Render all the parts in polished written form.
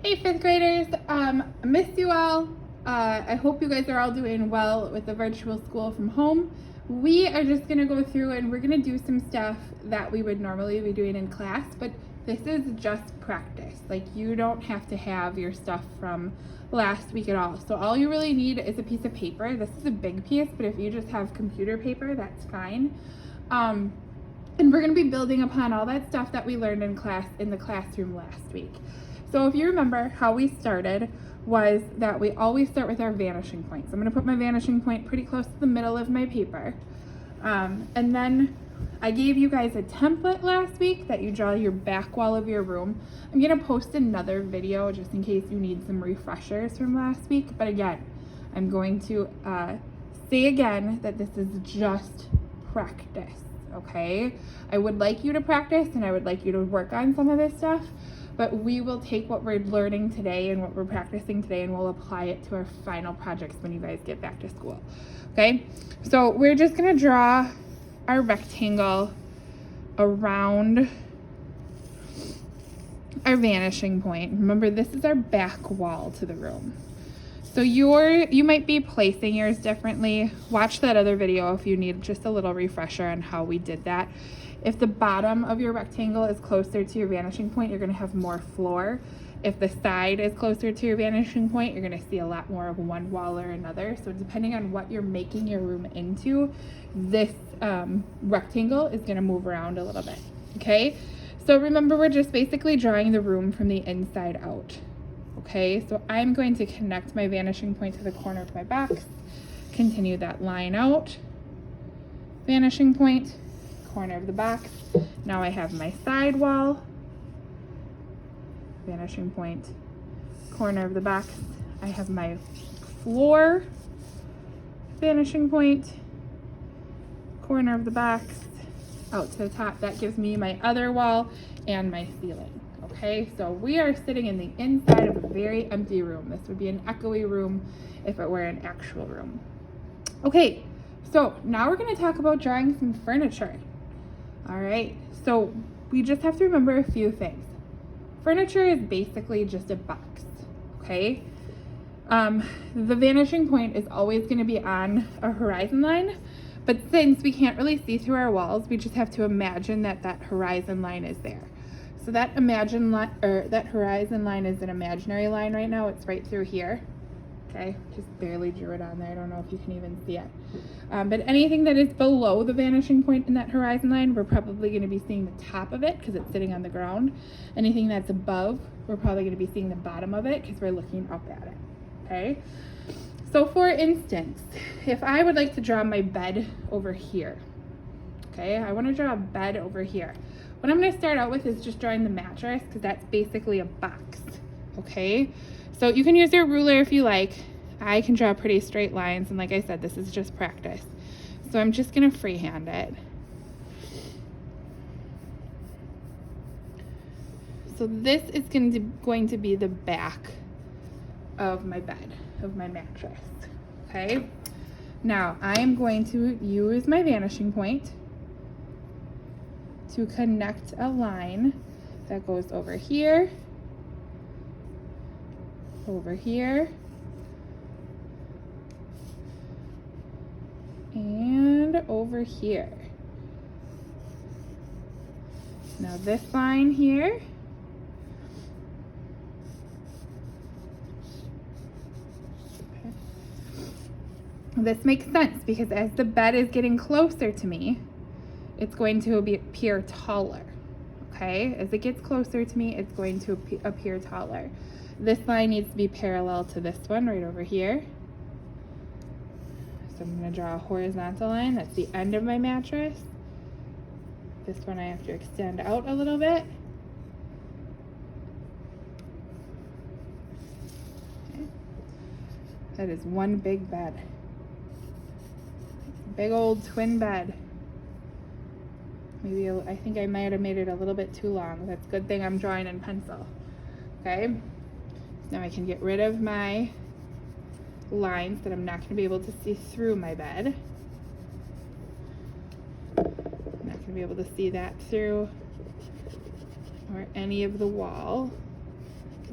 Hey fifth graders, missed you all. I hope you guys are all doing well with the virtual school from home. We are just gonna go through and we're gonna do some stuff that we would normally be doing in class, but this is just practice. Like, you don't have to have your stuff from last week at all. So all you really need is a piece of paper. This is a big piece, but if you just have computer paper, that's fine. And we're gonna be building upon all that stuff that we learned in class in the classroom last week. So if you remember, how we started was that we always start with our vanishing point. So I'm gonna put my vanishing point pretty close to the middle of my paper. And then I gave you guys a template last week that you draw your back wall of your room. I'm gonna post another video just in case you need some refreshers from last week. But again, I'm going to say again that this is just practice, okay? I would like you to practice and I would like you to work on some of this stuff, but we will take what we're learning today and what we're practicing today and we'll apply it to our final projects when you guys get back to school, okay? So we're just gonna draw our rectangle around our vanishing point. Remember, this is our back wall to the room. So you might be placing yours differently. Watch that other video if you need just a little refresher on how we did that. If the bottom of your rectangle is closer to your vanishing point, you're gonna have more floor. If the side is closer to your vanishing point, you're gonna see a lot more of one wall or another. So depending on what you're making your room into, this rectangle is gonna move around a little bit, okay? So remember, we're just basically drawing the room from the inside out, okay? So I'm going to connect my vanishing point to the corner of my box, continue that line out, vanishing point, corner of the box. Now I have my side wall, vanishing point, corner of the box. I have my floor, vanishing point, corner of the box, out to the top. That gives me my other wall and my ceiling, okay? So we are sitting in the inside of a very empty room. This would be an echoey room if it were an actual room. Okay, so now we're gonna talk about drawing some furniture. All right, so we just have to remember a few things. Furniture is basically just a box, okay? The vanishing point is always gonna be on a horizon line, but since we can't really see through our walls, we just have to imagine that that horizon line is there. So that that horizon line is an imaginary line right now. It's right through here. Okay, just barely drew it on there. I don't know if you can even see it. But anything that is below the vanishing point in that horizon line, we're probably going to be seeing the top of it because it's sitting on the ground. Anything that's above, we're probably going to be seeing the bottom of it because we're looking up at it. Okay? So for instance, if I would like to draw my bed over here, okay, I want to draw a bed over here. What I'm going to start out with is just drawing the mattress because that's basically a box, okay? So you can use your ruler if you like. I can draw pretty straight lines, and like I said, this is just practice. So I'm just going to freehand it. So this is going to be the back of my bed, of my mattress, okay? Now I am going to use my vanishing point to connect a line that goes over here, and over here. Now this line here this makes sense because as the bed is getting closer to me, it's going to appear taller, okay? As it gets closer to me, it's going to appear taller. This line needs to be parallel to this one right over here. So I'm going to draw a horizontal line. That's the end of my mattress. This one I have to extend out a little bit. Okay. That is one big bed. Big old twin bed. Maybe I think I might have made it a little bit too long. That's a good thing I'm drawing in pencil. Okay, now I can get rid of my lines that I'm not going to be able to see through my bed. I'm not going to be able to see that through or any of the wall.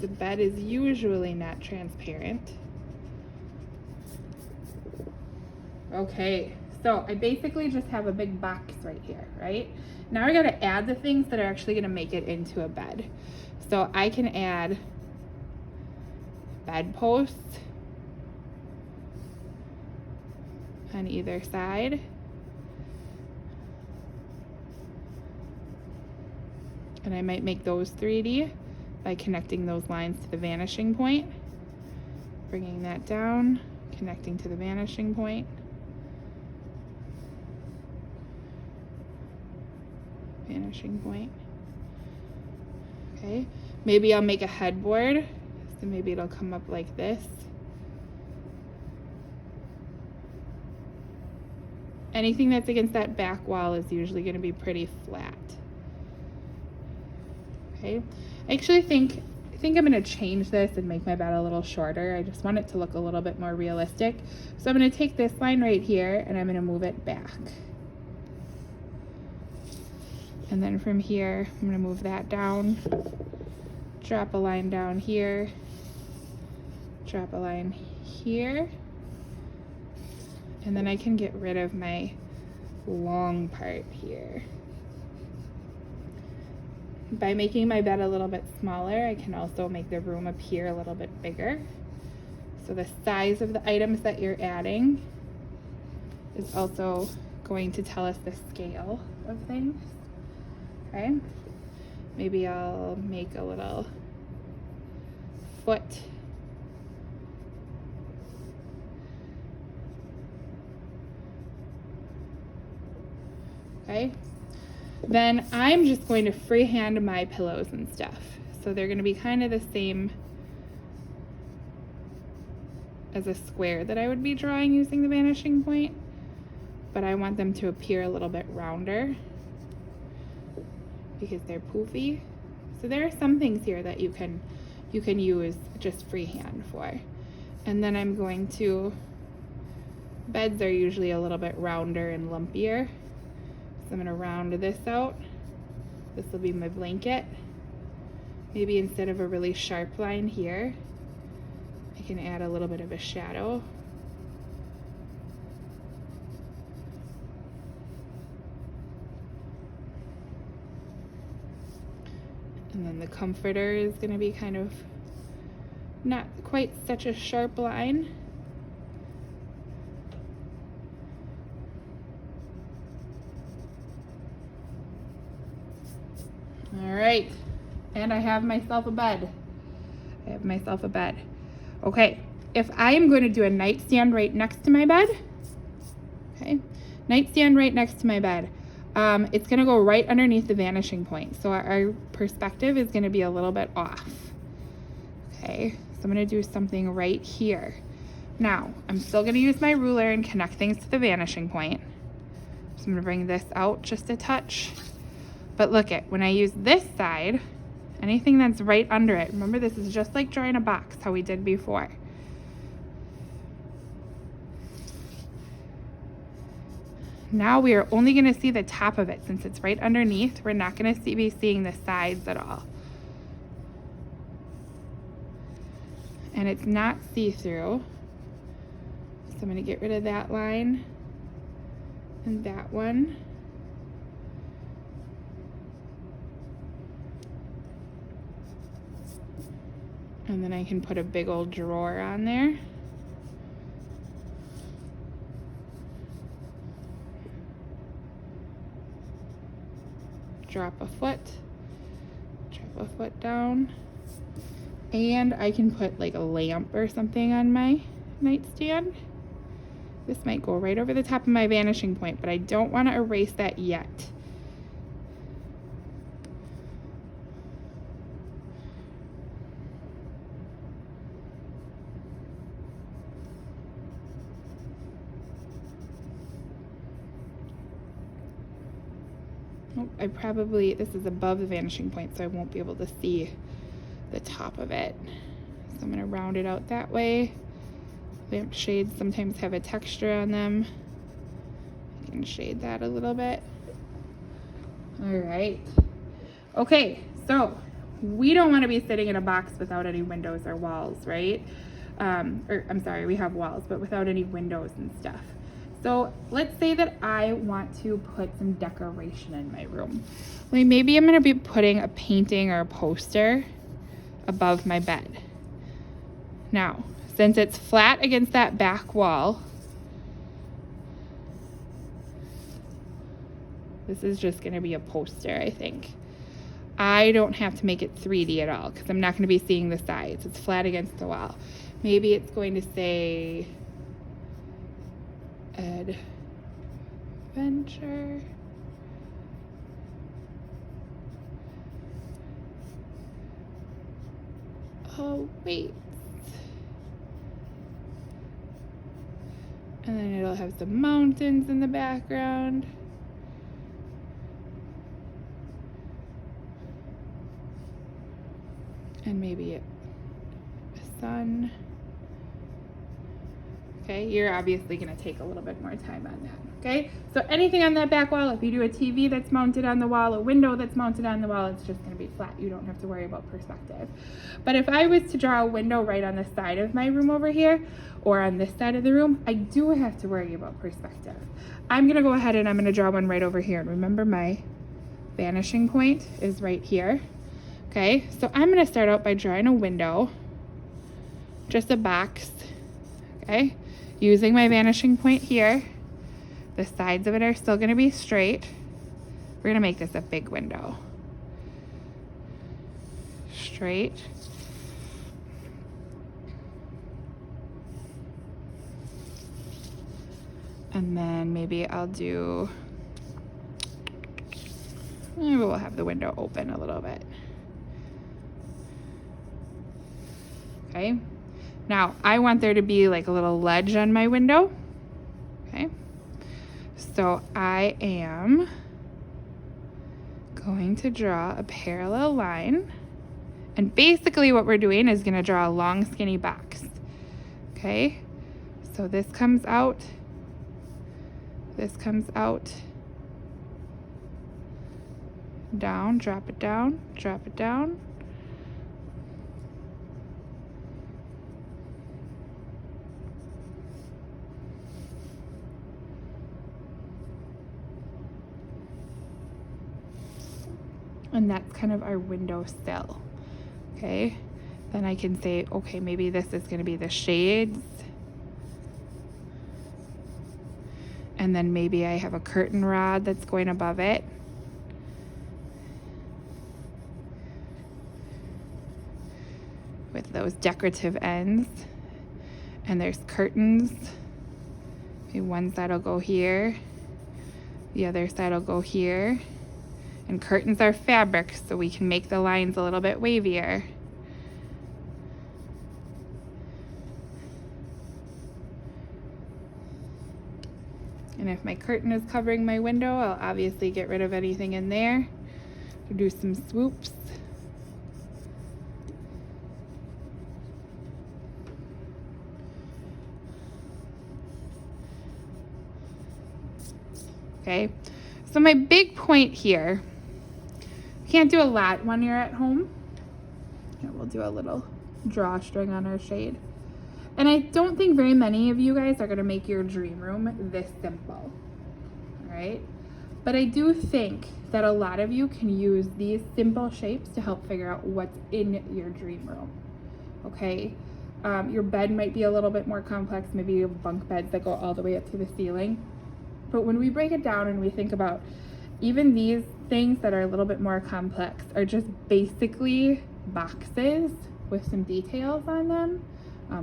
The bed is usually not transparent. Okay, so I basically just have a big box right here, right? Now I gotta add the things that are actually gonna make it into a bed. So I can add bed posts on either side. And I might make those 3D by connecting those lines to the vanishing point, bringing that down, connecting to the vanishing point. Vanishing point. Okay, maybe I'll make a headboard, so maybe it'll come up like this. Anything that's against that back wall is usually going to be pretty flat. Okay, I actually think I'm going to change this and make my bed a little shorter. I just want it to look a little bit more realistic. So I'm going to take this line right here and I'm going to move it back. And then from here, I'm going to move that down, drop a line down here, drop a line here, and then I can get rid of my long part here. By making my bed a little bit smaller, I can also make the room appear a little bit bigger. So the size of the items that you're adding is also going to tell us the scale of things. Okay, maybe I'll make a little foot. Okay, then I'm just going to freehand my pillows and stuff. So they're going to be kind of the same as a square that I would be drawing using the vanishing point, but I want them to appear a little bit rounder because they're poofy. So there are some things here that you can use just freehand for. And then I'm going to, beds are usually a little bit rounder and lumpier. So I'm going to round this out. This will be my blanket. Maybe instead of a really sharp line here, I can add a little bit of a shadow. And then the comforter is going to be kind of not quite such a sharp line. All right, and I have myself a bed. Okay, if I am going to do a nightstand right next to my bed, okay, nightstand right next to my bed, it's going to go right underneath the vanishing point. So our perspective is going to be a little bit off. Okay, so I'm going to do something right here. Now, I'm still going to use my ruler and connect things to the vanishing point. So I'm going to bring this out just a touch. But look it, when I use this side, anything that's right under it, remember this is just like drawing a box, how we did before. Now we are only going to see the top of it since it's right underneath. We're not going to be seeing the sides at all. And it's not see-through. So I'm going to get rid of that line and that one. And then I can put a big old drawer on there. Drop a foot down, and I can put like a lamp or something on my nightstand. This might go right over the top of my vanishing point, but I don't want to erase that yet. This is above the vanishing point, so I won't be able to see the top of it. So I'm going to round it out that way. Lamp shades sometimes have a texture on them. I can shade that a little bit. All right. Okay, so we don't want to be sitting in a box without any windows or walls, right? Or I'm sorry, we have walls, but without any windows and stuff. So let's say that I want to put some decoration in my room. Well, maybe I'm going to be putting a painting or a poster above my bed. Now, since it's flat against that back wall, this is just going to be a poster, I think. I don't have to make it 3D at all because I'm not going to be seeing the sides. It's flat against the wall. Maybe it's going to say Adventure. Oh, wait. And then it'll have some mountains in the background. And maybe a sun. Okay, you're obviously going to take a little bit more time on that. Okay, so anything on that back wall, if you do a TV that's mounted on the wall, a window that's mounted on the wall, it's just going to be flat. You don't have to worry about perspective. But if I was to draw a window right on the side of my room over here, or on this side of the room, I do have to worry about perspective. I'm going to go ahead and I'm going to draw one right over here. And remember, my vanishing point is right here. Okay, so I'm going to start out by drawing a window, just a box, okay, using my vanishing point here. The sides of it are still going to be straight. We're going to make this a big window. Straight. And then maybe I'll do, maybe we'll have the window open a little bit. Okay, now I want there to be like a little ledge on my window. Okay, so I am going to draw a parallel line, and basically what we're doing is going to draw a long skinny box. Okay, so this comes out, down, drop it down, drop it down. And that's kind of our window sill. Okay, then I can say, okay, maybe this is going to be the shades. And then maybe I have a curtain rod that's going above it. With those decorative ends. And there's curtains. Okay, one side will go here. The other side will go here. And curtains are fabric, so we can make the lines a little bit wavier. And if my curtain is covering my window, I'll obviously get rid of anything in there. Do some swoops. Okay, so my big point here, can't do a lot when you're at home. Here, we'll do a little drawstring on our shade. And I don't think very many of you guys are going to make your dream room this simple, all right? But I do think that a lot of you can use these simple shapes to help figure out what's in your dream room, okay? Your bed might be a little bit more complex. Maybe you have bunk beds that go all the way up to the ceiling. But when we break it down and we think about even these things that are a little bit more complex are just basically boxes with some details on them.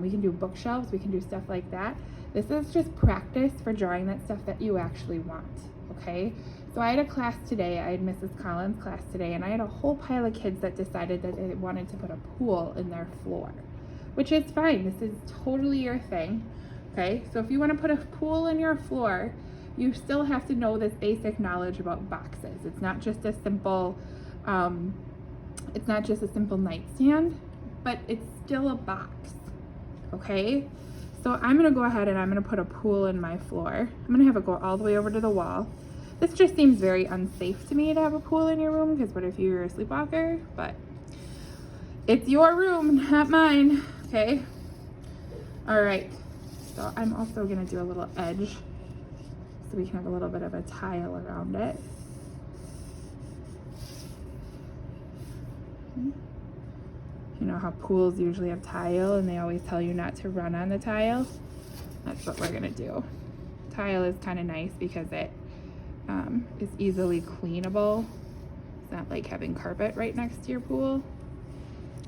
We can do bookshelves, we can do stuff like that. This is just practice for drawing that stuff that you actually want, okay? So I had a class today, I had Mrs. Collins' class today, and I had a whole pile of kids that decided that they wanted to put a pool in their floor, which is fine. This is totally your thing, okay? So if you want to put a pool in your floor, you still have to know this basic knowledge about boxes. It's not just a simple, nightstand, but it's still a box, okay? So I'm gonna go ahead and I'm gonna put a pool in my floor. I'm gonna have it go all the way over to the wall. This just seems very unsafe to me to have a pool in your room, because what if you're a sleepwalker? But It's your room, not mine, okay? All right, so I'm also gonna do a little edge so we can have a little bit of a tile around it. You know how pools usually have tile and they always tell you not to run on the tile? That's what we're gonna do. Tile is kind of nice because it is easily cleanable. It's not like having carpet right next to your pool.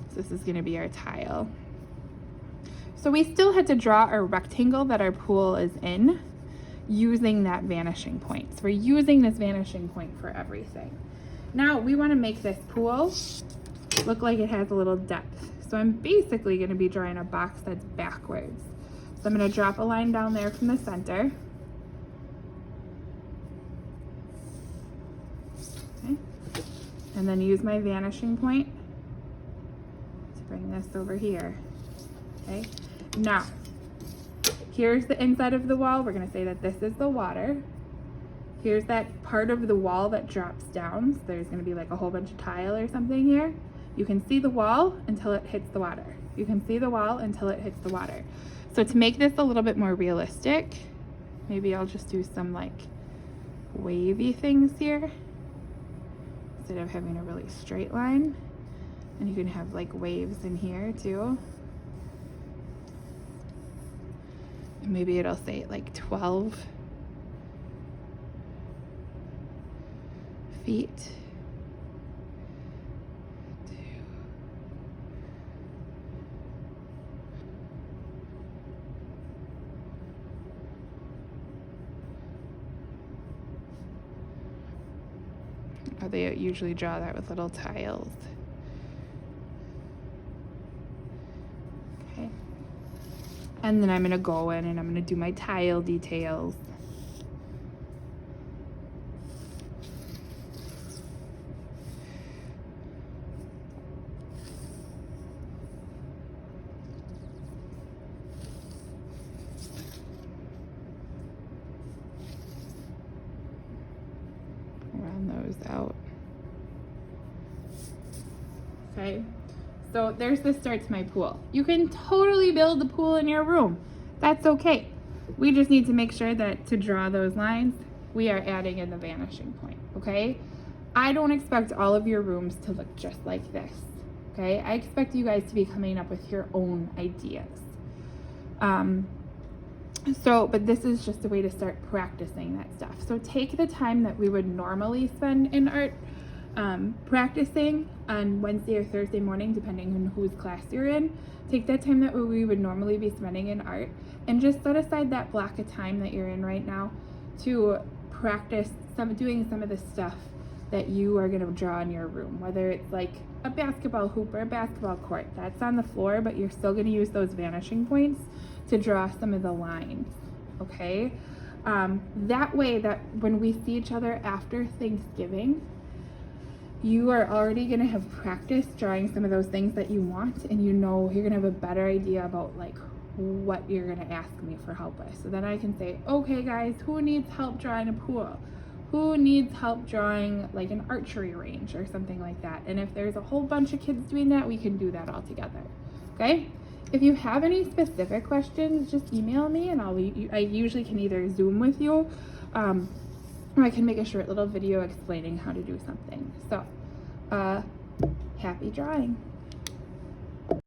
So this is gonna be our tile. So we still had to draw our rectangle that our pool is in using that vanishing point. So we're using this vanishing point for everything. Now we wanna make this pool look like it has a little depth. So I'm basically gonna be drawing a box that's backwards. So I'm gonna drop a line down there from the center. Okay. And then use my vanishing point to bring this over here. Okay. Now, here's the inside of the wall. We're gonna say that this is the water. Here's that part of the wall that drops down. So there's gonna be like a whole bunch of tile or something here. You can see the wall until it hits the water. You can see the wall until it hits the water. So to make this a little bit more realistic, maybe I'll just do some like wavy things here instead of having a really straight line. And you can have like waves in here too. And maybe it'll say like 12 feet. They usually draw that with little tiles. Okay. And then I'm gonna go in and I'm gonna do my tile details. Round those out. Okay, so there's the start to my pool. You can totally build a pool in your room. That's okay. We just need to make sure that to draw those lines, we are adding in the vanishing point, okay? I don't expect all of your rooms to look just like this, okay? I expect you guys to be coming up with your own ideas. But this is just a way to start practicing that stuff. So take the time that we would normally spend in art practicing on Wednesday or Thursday morning, depending on whose class you're in. Take that time that we would normally be spending in art and just set aside that block of time that you're in right now to practice doing some of the stuff that you are going to draw in your room, whether it's like a basketball hoop or a basketball court. That's on the floor, but you're still going to use those vanishing points to draw some of the lines, okay? That way that when we see each other after Thanksgiving, you are already gonna have practiced drawing some of those things that you want, and you know you're gonna have a better idea about like what you're gonna ask me for help with. So then I can say, okay guys, who needs help drawing a pool? Who needs help drawing like an archery range or something like that? And if there's a whole bunch of kids doing that, we can do that all together, okay? If you have any specific questions, just email me and I usually can either Zoom with you, or I can make a short little video explaining how to do something. So, happy drawing.